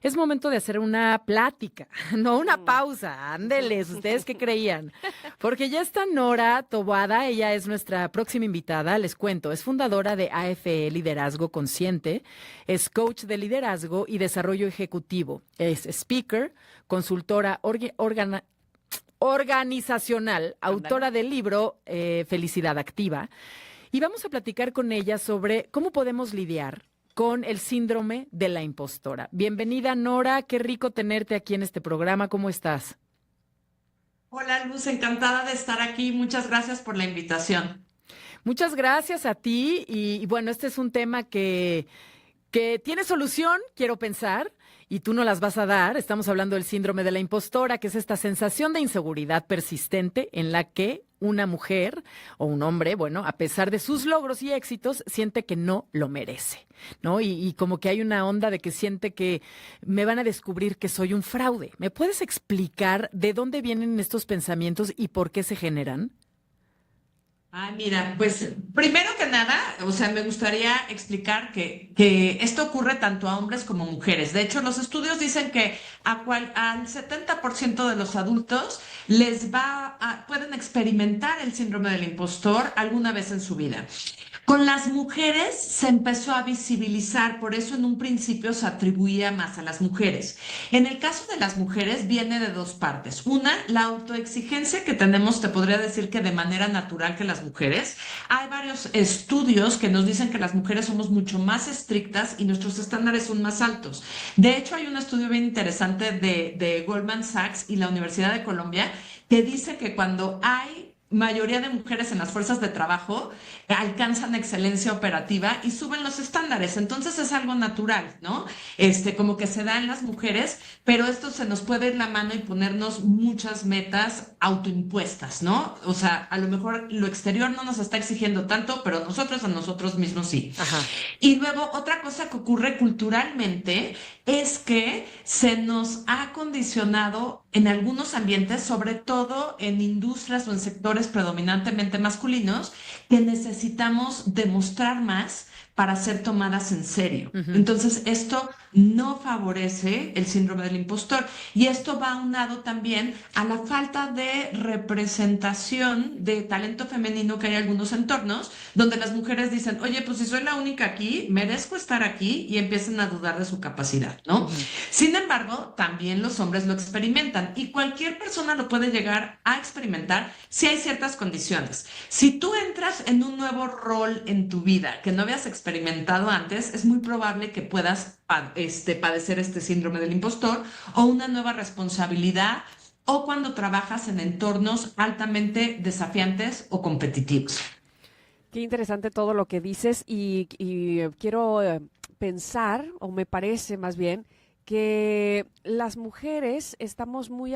Es momento de hacer una plática, no una pausa. Ándeles, ¿ustedes qué creían? Porque ya está Nora Tobada, ella es nuestra próxima invitada, les cuento, es fundadora de AFE Liderazgo Consciente, es coach de liderazgo y desarrollo ejecutivo, es speaker, consultora organizacional, Ándale. autora del libro Felicidad Activa. Y vamos a platicar con ella sobre cómo podemos lidiar con el síndrome de la impostora. Bienvenida, Nora. Qué rico tenerte aquí en este programa. ¿Cómo estás? Hola Luz, encantada de estar aquí. Muchas gracias por la invitación. Muchas gracias a ti. Y bueno, este es un tema que tiene solución, quiero pensar, y tú no las vas a dar. Estamos hablando del síndrome de la impostora, que es esta sensación de inseguridad persistente en la que una mujer o un hombre, bueno, a pesar de sus logros y éxitos, siente que no lo merece, ¿no? Y como que hay una onda de que siente que me van a descubrir que soy un fraude. ¿Me puedes explicar de dónde vienen estos pensamientos y por qué se generan? Ay, mira, pues primero que nada, o sea, me gustaría explicar que esto ocurre tanto a hombres como mujeres. De hecho, los estudios dicen que al 70% de los adultos pueden experimentar el síndrome del impostor alguna vez en su vida. Con las mujeres se empezó a visibilizar, por eso en un principio se atribuía más a las mujeres. En el caso de las mujeres viene de dos partes. Una, la autoexigencia que tenemos, te podría decir que de manera natural que las mujeres. Hay varios estudios que nos dicen que las mujeres somos mucho más estrictas y nuestros estándares son más altos. De hecho, hay un estudio bien interesante de Goldman Sachs y la Universidad de Colombia que dice que cuando hay mayoría de mujeres en las fuerzas de trabajo alcanzan excelencia operativa y suben los estándares. Entonces es algo natural, ¿no? Como que se da en las mujeres, pero esto se nos puede ir la mano y ponernos muchas metas autoimpuestas, ¿no? O sea, a lo mejor lo exterior no nos está exigiendo tanto, pero nosotros a nosotros mismos sí. Ajá. Y luego otra cosa que ocurre culturalmente es que se nos ha condicionado en algunos ambientes, sobre todo en industrias o en sectores predominantemente masculinos, que necesitamos demostrar más para ser tomadas en serio. Ujú. Entonces, esto no favorece el síndrome del impostor y esto va aunado también a la falta de representación de talento femenino que hay en algunos entornos donde las mujeres dicen, oye, pues si soy la única aquí, merezco estar aquí y empiezan a dudar de su capacidad, ¿no? Ujú. Sin embargo, también los hombres lo experimentan y cualquier persona lo puede llegar a experimentar si hay ciertas condiciones. Si tú entras en un nuevo rol en tu vida que no habías experimentado antes, es muy probable que puedas padecer este síndrome del impostor o una nueva responsabilidad o cuando trabajas en entornos altamente desafiantes o competitivos. Qué interesante todo lo que dices y quiero pensar, o me parece más bien, que las mujeres estamos muy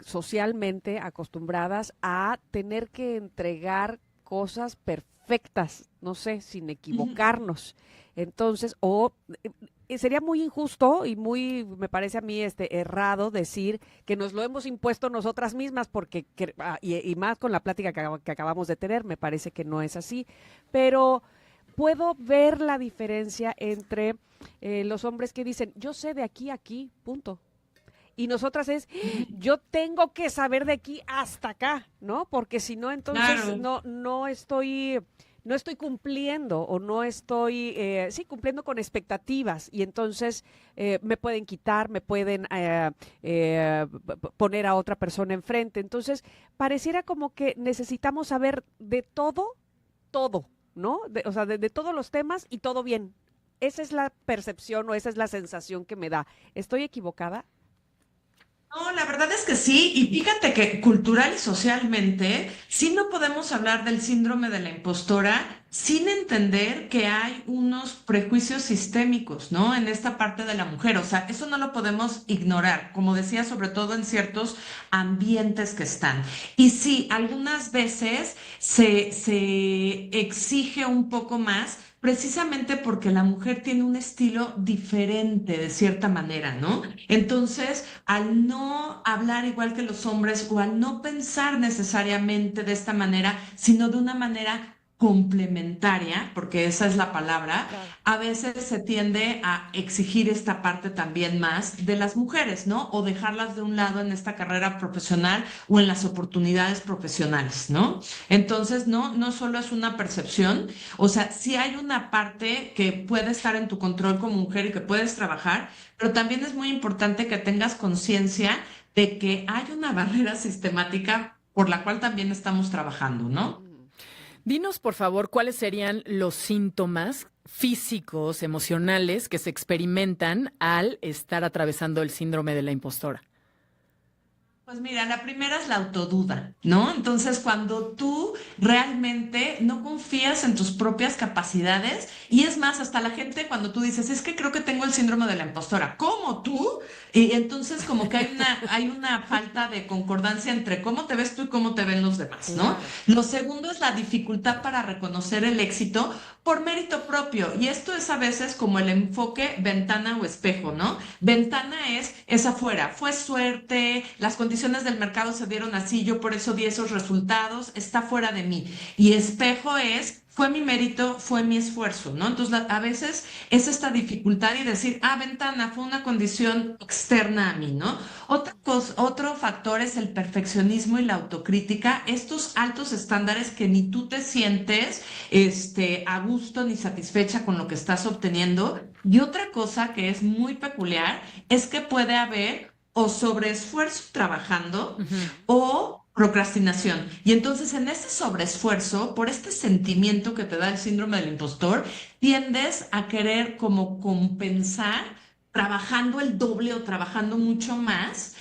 socialmente acostumbradas a tener que entregar cosas perfectas, no sé, sin Ujú. equivocarnos. Entonces, sería muy injusto y me parece a mí, errado decir que nos lo hemos impuesto nosotras mismas, porque, y más con la plática que acabamos de tener, me parece que no es así, pero puedo ver la diferencia entre los hombres que dicen, yo sé de aquí a aquí, punto. Y nosotras es, yo tengo que saber de aquí hasta acá, ¿no? Porque si no, entonces Claro. no estoy cumpliendo o no estoy, sí, cumpliendo con expectativas y entonces me pueden quitar, me pueden poner a otra persona enfrente. Entonces, pareciera como que necesitamos saber de todo, todo, ¿no? O sea, de todos los temas y todo bien. Esa es la percepción o esa es la sensación que me da. ¿Estoy equivocada? No, la verdad es que sí, y fíjate que cultural y socialmente sí no podemos hablar del síndrome de la impostora sin entender que hay unos prejuicios sistémicos, ¿no? En esta parte de la mujer, o sea, eso no lo podemos ignorar, como decía, sobre todo en ciertos ambientes que están. Y sí, algunas veces se exige un poco más. Precisamente porque la mujer tiene un estilo diferente de cierta manera, ¿no? Entonces, al no hablar igual que los hombres o al no pensar necesariamente de esta manera, sino de una manera complementaria, porque esa es la palabra, Claro. a veces se tiende a exigir esta parte también más de las mujeres, ¿no? O dejarlas de un lado en esta carrera profesional o en las oportunidades profesionales, ¿no? Entonces, no solo es una percepción, o sea, sí hay una parte que puede estar en tu control como mujer y que puedes trabajar, pero también es muy importante que tengas conciencia de que hay una barrera sistemática por la cual también estamos trabajando, ¿no? Mm. Dinos, por favor, cuáles serían los síntomas físicos, emocionales que se experimentan al estar atravesando el síndrome de la impostora. Pues mira, la primera es la autoduda, ¿no? Entonces, cuando tú realmente no confías en tus propias capacidades, y es más, hasta la gente cuando tú dices, es que creo que tengo el síndrome de la impostora, ¿cómo tú? Y entonces como que hay una falta de concordancia entre cómo te ves tú y cómo te ven los demás, ¿no? Claro. Lo segundo es la dificultad para reconocer el éxito por mérito propio, y esto es a veces como el enfoque ventana o espejo, ¿no? Ventana es afuera, fue suerte, las condiciones del mercado se dieron así, yo por eso di esos resultados, está fuera de mí. Y espejo fue mi mérito, fue mi esfuerzo, ¿no? Entonces, a veces es esta dificultad y decir, ventana, fue una condición externa a mí, ¿no? Otro factor es el perfeccionismo y la autocrítica, estos altos estándares que ni tú te sientes, a gusto ni satisfecha con lo que estás obteniendo. Y otra cosa que es muy peculiar es que puede haber o sobreesfuerzo trabajando Ujú. o procrastinación. Y entonces en ese sobreesfuerzo, por este sentimiento que te da el síndrome del impostor, tiendes a querer como compensar trabajando el doble o trabajando mucho más,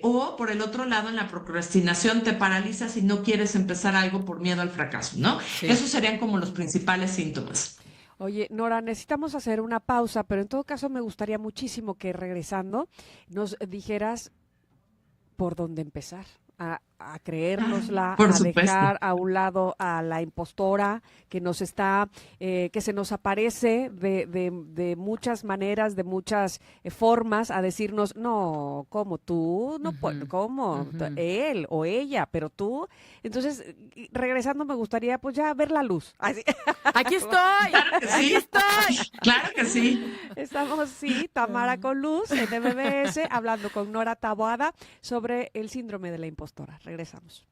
o por el otro lado, en la procrastinación te paralizas y no quieres empezar algo por miedo al fracaso, ¿no? Sí. Esos serían como los principales síntomas. Oye, Nora, necesitamos hacer una pausa, pero en todo caso me gustaría muchísimo que regresando nos dijeras por dónde empezar, a creérnosla, Por a supuesto. dejar a un lado a la impostora que nos está, que se nos aparece de muchas maneras, de muchas formas, a decirnos, no, ¿cómo tú? No, Ujú, ¿cómo? ujú. Él o ella, pero tú. Entonces, regresando me gustaría pues ya ver la luz. Así. Aquí estoy, Claro que aquí sí. estoy. Claro que sí. Estamos, sí, Tamara con Luz en MBS, hablando con Nora Taboada sobre el síndrome de la impostora. Regresamos.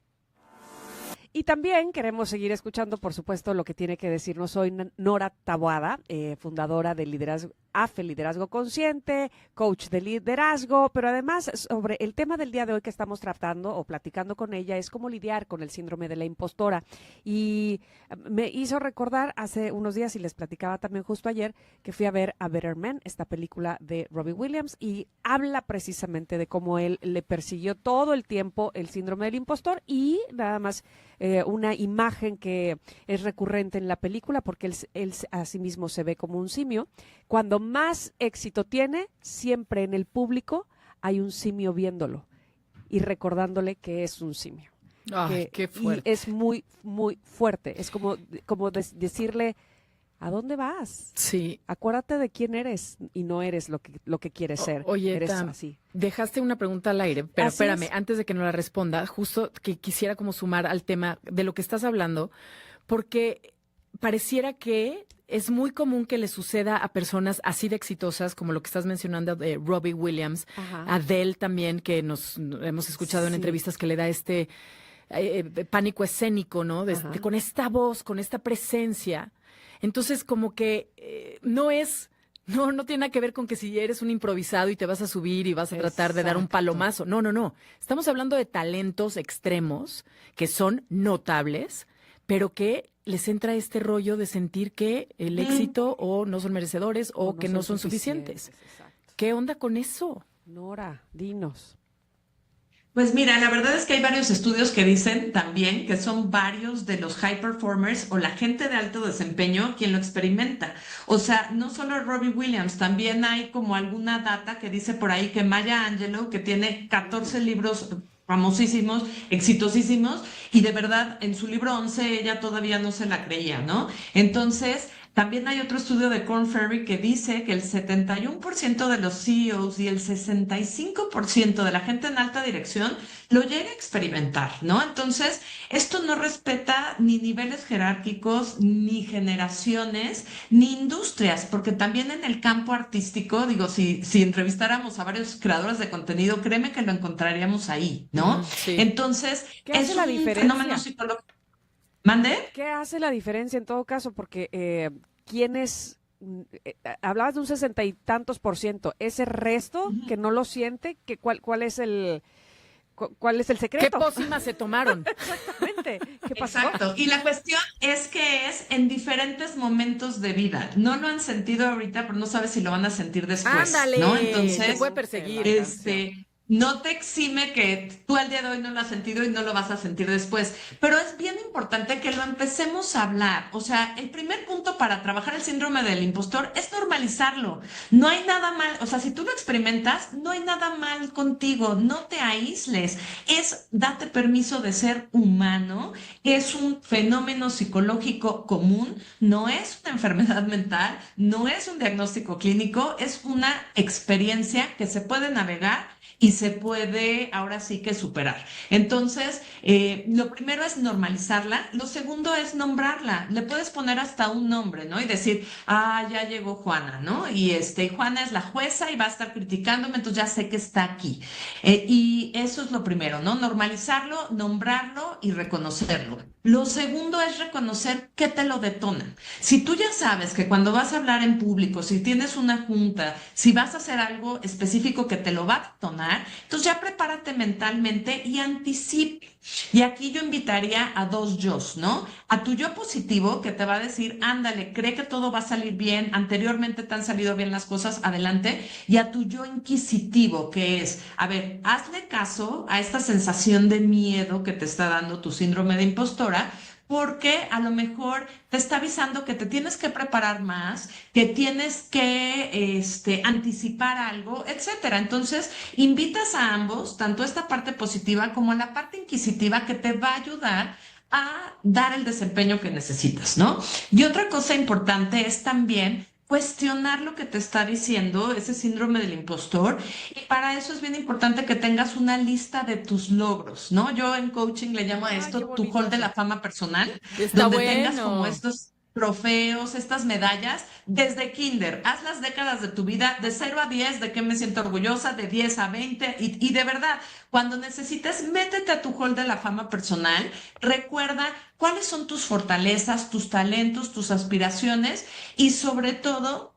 Y también queremos seguir escuchando, por supuesto, lo que tiene que decirnos hoy Nora Taboada, fundadora de Liderazgo, AFE Liderazgo Consciente, coach de liderazgo, pero además sobre el tema del día de hoy que estamos tratando o platicando con ella es cómo lidiar con el síndrome de la impostora. Y me hizo recordar hace unos días, y les platicaba también justo ayer, que fui a ver A Better Man, esta película de Robbie Williams, y habla precisamente de cómo él le persiguió todo el tiempo el síndrome del impostor y nada más una imagen que es recurrente en la película porque él a sí mismo se ve como un simio. Cuando más éxito tiene, siempre en el público hay un simio viéndolo y recordándole que es un simio. Ay, qué Y fuerte. es muy, muy fuerte. Es como decirle, ¿a dónde vas? Sí. Acuérdate de quién eres y no eres lo que quieres ser. Oye, Eres Tam, así. dejaste una pregunta al aire, pero Así espérame, es. antes de que nos la responda, justo que quisiera como sumar al tema de lo que estás hablando, porque pareciera que es muy común que le suceda a personas así de exitosas, como lo que estás mencionando de Robbie Williams, Ajá. Adele también, que nos hemos escuchado en Sí. entrevistas que le da este pánico escénico, ¿no? Ajá. Con esta voz, con esta presencia. Entonces, como que no tiene nada que ver con que si eres un improvisado y te vas a subir y vas a tratar de dar un Exacto. palomazo. No. Estamos hablando de talentos extremos que son notables, pero que les entra este rollo de sentir que el éxito o no son merecedores o que no son suficientes. Exacto. ¿Qué onda con eso? Nora, dinos. Pues mira, la verdad es que hay varios estudios que dicen también que son varios de los high performers o la gente de alto desempeño quien lo experimenta. O sea, no solo Robbie Williams, también hay como alguna data que dice por ahí que Maya Angelou, que tiene 14 libros famosísimos, exitosísimos, y de verdad en su libro 11 ella todavía no se la creía, ¿no? Entonces, También hay otro estudio de Korn Ferry que dice que el 71% de los CEOs y el 65% de la gente en alta dirección lo llega a experimentar, ¿no? Entonces, esto no respeta ni niveles jerárquicos, ni generaciones, ni industrias, porque también en el campo artístico, digo, si entrevistáramos a varios creadores de contenido, créeme que lo encontraríamos ahí, ¿no? Sí. Entonces, ¿Qué hace es la un diferencia? fenómeno psicológico. ¿Mande? ¿Qué hace la diferencia en todo caso? Porque quienes hablabas de un 60 y tantos %, ese resto que no lo siente, ¿cuál es el ¿Qué secreto? pócimas se tomaron? Exactamente. ¿Qué pasó? Exacto. Y la cuestión es que es en diferentes momentos de vida. No lo han sentido ahorita, pero no sabes si lo van a sentir después, Ándale, ¿no? te Entonces, puede perseguir. no te exime que tú al día de hoy no lo has sentido y no lo vas a sentir después, pero es bien importante que lo empecemos a hablar. O sea, el primer punto para trabajar el síndrome del impostor es normalizarlo. No hay nada mal, o sea, si tú lo experimentas, no hay nada mal contigo, no te aísles. Date permiso de ser humano, es un fenómeno psicológico común, no es una enfermedad mental, no es un diagnóstico clínico, es una experiencia que se puede navegar y se puede ahora sí que superar. Entonces, lo primero es normalizarla, lo segundo es nombrarla. Le puedes poner hasta un nombre, ¿no? Y decir, ya llegó Juana, ¿no? Y Juana es la jueza y va a estar criticándome, entonces ya sé que está aquí. Y eso es lo primero, ¿no? Normalizarlo, nombrarlo y reconocerlo. Lo segundo es reconocer qué te lo detona. Si tú ya sabes que cuando vas a hablar en público, si tienes una junta, si vas a hacer algo específico que te lo va a detonar, entonces ya prepárate mentalmente y anticipe. Y aquí yo invitaría a dos yos, ¿no? A tu yo positivo que te va a decir, ándale, cree que todo va a salir bien, anteriormente te han salido bien las cosas, adelante. Y a tu yo inquisitivo, que es, a ver, hazle caso a esta sensación de miedo que te está dando tu síndrome de impostora, porque a lo mejor te está avisando que te tienes que preparar más, que tienes que anticipar algo, etcétera. Entonces, invitas a ambos, tanto esta parte positiva como a la parte inquisitiva, que te va a ayudar a dar el desempeño que necesitas, ¿no? Y otra cosa importante es también cuestionar lo que te está diciendo ese síndrome del impostor, y para eso es bien importante que tengas una lista de tus logros, ¿no? Yo en coaching le llamo a Ay, qué esto tu bonito hall de eso. la fama personal, Está donde tengas como bueno. estos trofeos, estas medallas, desde kinder, haz las décadas de tu vida, de 0 a 10, de qué me siento orgullosa, de 10 a 20, y de verdad, cuando necesites, métete a tu hall de la fama personal, recuerda cuáles son tus fortalezas, tus talentos, tus aspiraciones, y sobre todo,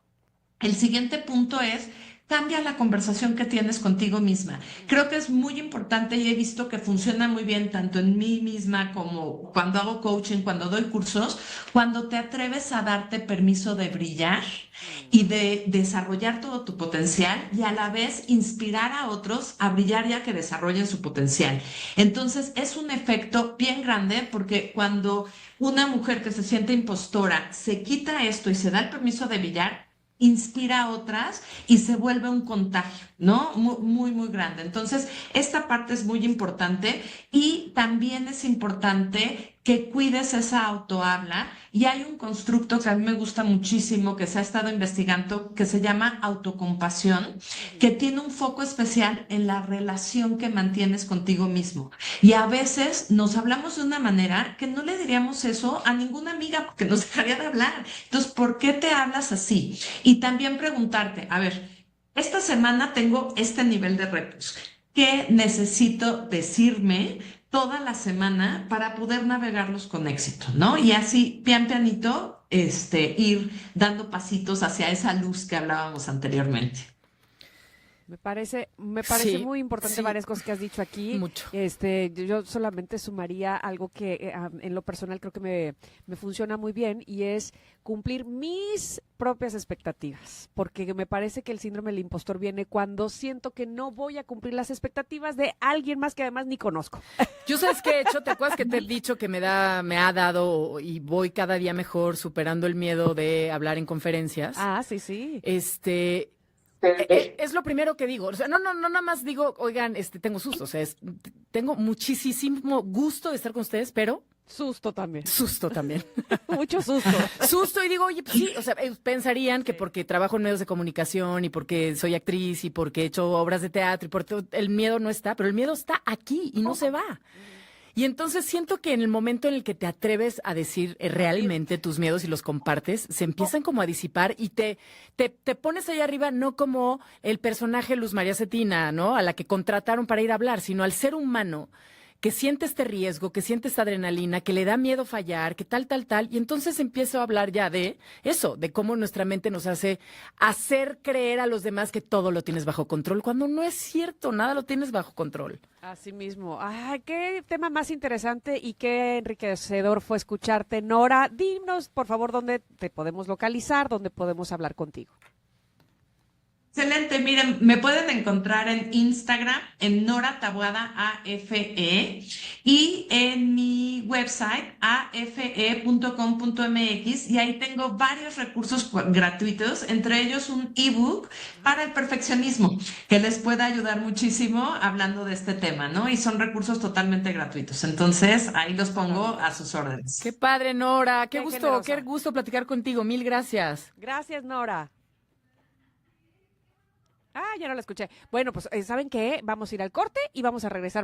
el siguiente punto es: cambia la conversación que tienes contigo misma. Creo que es muy importante y he visto que funciona muy bien tanto en mí misma como cuando hago coaching, cuando doy cursos, cuando te atreves a darte permiso de brillar y de desarrollar todo tu potencial, y a la vez inspirar a otros a brillar y a que desarrollen su potencial. Entonces es un efecto bien grande, porque cuando una mujer que se siente impostora se quita esto y se da el permiso de brillar, inspira a otras y se vuelve un contagio, ¿no? Muy, muy, muy grande. Entonces, esta parte es muy importante, y también es importante que cuides esa autohabla, y hay un constructo que a mí me gusta muchísimo, que se ha estado investigando, que se llama autocompasión, que tiene un foco especial en la relación que mantienes contigo mismo. Y a veces nos hablamos de una manera que no le diríamos eso a ninguna amiga, porque nos dejaría de hablar. Entonces, ¿por qué te hablas así? Y también preguntarte, a ver, esta semana tengo este nivel de retos. ¿Qué necesito decirme toda la semana para poder navegarlos con éxito, ¿no? Y así, pian pianito, ir dando pasitos hacia esa luz que hablábamos anteriormente. Me parece Sí, muy importante sí, varias cosas que has dicho aquí. mucho. Yo solamente sumaría algo que en lo personal creo que me funciona muy bien, y es cumplir mis propias expectativas, porque me parece que el síndrome del impostor viene cuando siento que no voy a cumplir las expectativas de alguien más que además ni conozco. Yo sabes qué he hecho, ¿te acuerdas que te he dicho que me ha dado y voy cada día mejor superando el miedo de hablar en conferencias? Ah, sí, sí. Es lo primero que digo. O sea, no, nada más digo, oigan, tengo susto. O sea, tengo muchísimo gusto de estar con ustedes, pero Susto también. Susto también. Mucho susto. Susto y digo, oye, pues sí, o sea, pensarían que porque trabajo en medios de comunicación y porque soy actriz y porque he hecho obras de teatro y porque el miedo no está, pero el miedo está aquí y no se va. Y entonces siento que en el momento en el que te atreves a decir realmente tus miedos y los compartes, se empiezan como a disipar y te pones ahí arriba no como el personaje Luz María Cetina, ¿no? A la que contrataron para ir a hablar, sino al ser humano que siente este riesgo, que siente esta adrenalina, que le da miedo fallar, que tal. Y entonces empiezo a hablar ya de eso, de cómo nuestra mente nos hace hacer creer a los demás que todo lo tienes bajo control, cuando no es cierto, nada lo tienes bajo control. Así mismo. Ay, qué tema más interesante y qué enriquecedor fue escucharte, Nora. Dinos, por favor, dónde te podemos localizar, dónde podemos hablar contigo. Excelente, miren, me pueden encontrar en Instagram, en Nora Taboada AFE, y en mi website, afe.com.mx, y ahí tengo varios recursos gratuitos, entre ellos un ebook para el perfeccionismo, que les puede ayudar muchísimo hablando de este tema, ¿no? Y son recursos totalmente gratuitos, entonces ahí los pongo a sus órdenes. Qué padre, Nora, Qué generosa. qué gusto platicar contigo, mil gracias. Gracias, Nora. Ah, ya no la escuché. Bueno, pues, ¿saben qué? Vamos a ir al corte y vamos a regresar